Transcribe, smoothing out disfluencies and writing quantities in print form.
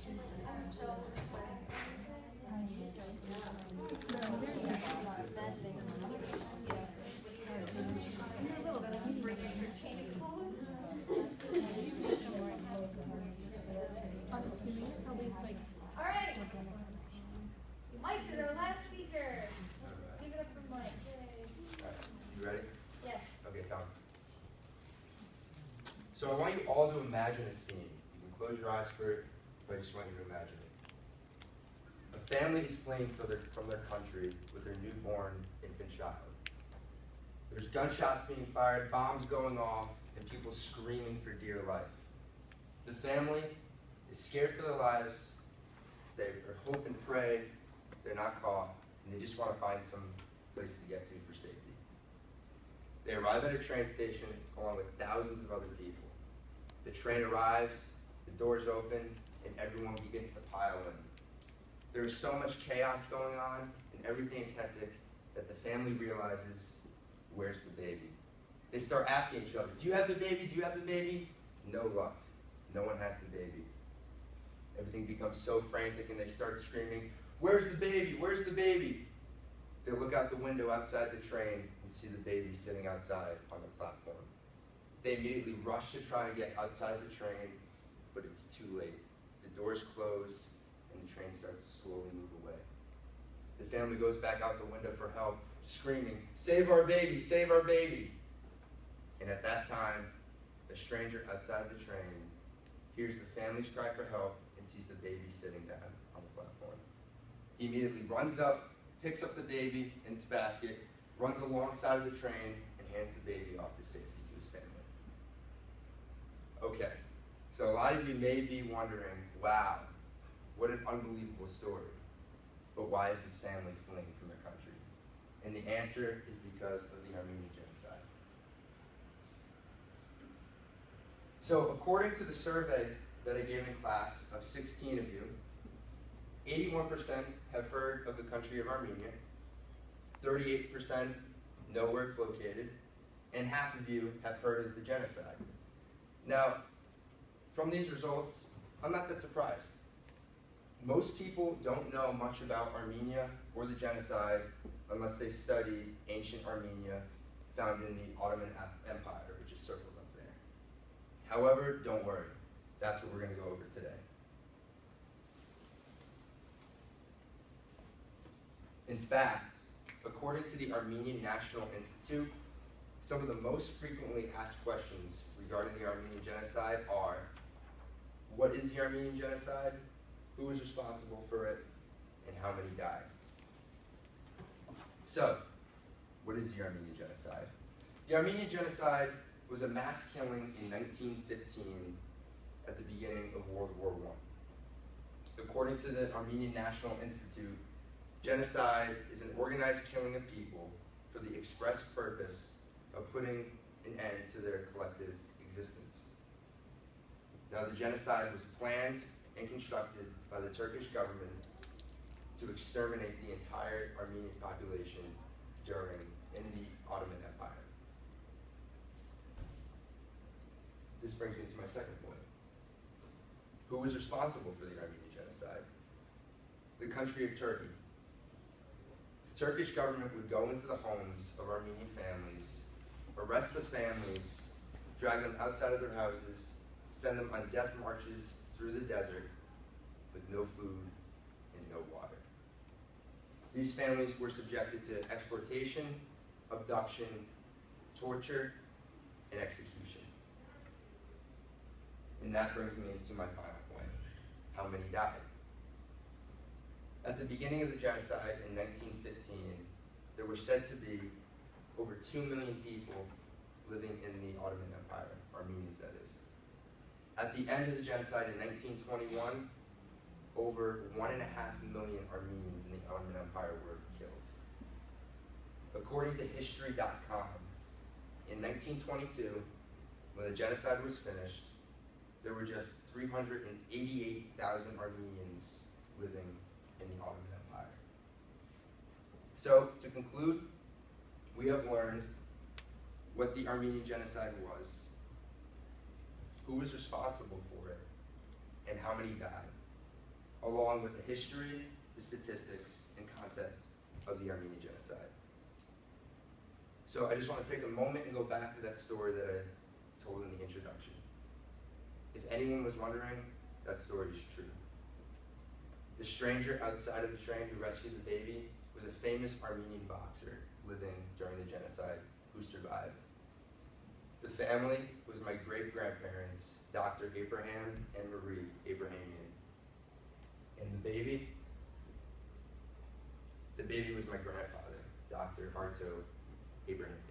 All right. Mike is our last speaker. Give it up for Mike. Yay. All right. You ready? Yes. Okay, Tom. So I want you all to imagine a scene. You can close your eyes for it, but I just want you to imagine it. A family is fleeing from their country with their newborn infant child. There's gunshots being fired, bombs going off, and people screaming for dear life. The family is scared for their lives. They hope and pray they're not caught, and they just want to find some place to get to for safety. They arrive at a train station along with thousands of other people. The train arrives, the doors open, and everyone begins to pile in. There is so much chaos going on, and everything is hectic, that the family realizes, where's the baby? They start asking each other, do you have the baby? Do you have the baby? No luck. No one has the baby. Everything becomes so frantic, and they start screaming, where's the baby? Where's the baby? They look out the window outside the train and see the baby sitting outside on the platform. They immediately rush to try and get outside the train, but it's too late. The doors close, and the train starts to slowly move away. The family goes back out the window for help, screaming, save our baby, save our baby. And at that time, a stranger outside the train hears the family's cry for help and sees the baby sitting down on the platform. He immediately runs up, picks up the baby in its basket, runs alongside of the train, and hands the baby off to safety to his family. Okay, so a lot of you may be wondering, wow, what an unbelievable story. But why is this family fleeing from their country? And the answer is because of the Armenian genocide. So according to the survey that I gave in class of 16 of you, 81% have heard of the country of Armenia, 38% know where it's located, and half of you have heard of the genocide. Now, from these results, I'm not that surprised. Most people don't know much about Armenia or the genocide unless they've studied ancient Armenia found in the Ottoman Empire, which is circled up there. However, don't worry. That's what we're going to go over today. In fact, according to the Armenian National Institute, some of the most frequently asked questions regarding the Armenian genocide are, what is the Armenian genocide? Who was responsible for it? And how many died? So, what is the Armenian genocide? The Armenian genocide was a mass killing in 1915 at the beginning of World War I. According to the Armenian National Institute, genocide is an organized killing of people for the express purpose of putting an end to their collective existence. Now, the genocide was planned and constructed by the Turkish government to exterminate the entire Armenian population in the Ottoman Empire. This brings me to my second point. Who was responsible for the Armenian genocide? The country of Turkey. The Turkish government would go into the homes of Armenian families, arrest the families, drag them outside of their houses, send them on death marches through the desert with no food and no water. These families were subjected to exploitation, abduction, torture, and execution. And that brings me to my final point. How many died? At the beginning of the genocide in 1915, there were said to be over 2 million people living in the Ottoman Empire, Armenians that is. At the end of the genocide in 1921, over 1.5 million Armenians in the Ottoman Empire were killed. According to History.com, in 1922, when the genocide was finished, there were just 388,000 Armenians living in the Ottoman Empire. So, to conclude, we have learned what the Armenian genocide was, who was responsible for it, and how many died. along with the history, the statistics, and content of the Armenian genocide. So I just want to take a moment and go back to that story that I told in the introduction. If anyone was wondering, that story is true. The stranger outside of the train who rescued the baby was a famous Armenian boxer living during the genocide who survived. The family was my great-grandparents, Dr. Abraham and Marie Abrahamian. And the baby was my grandfather, Dr. Arto Abrahamian.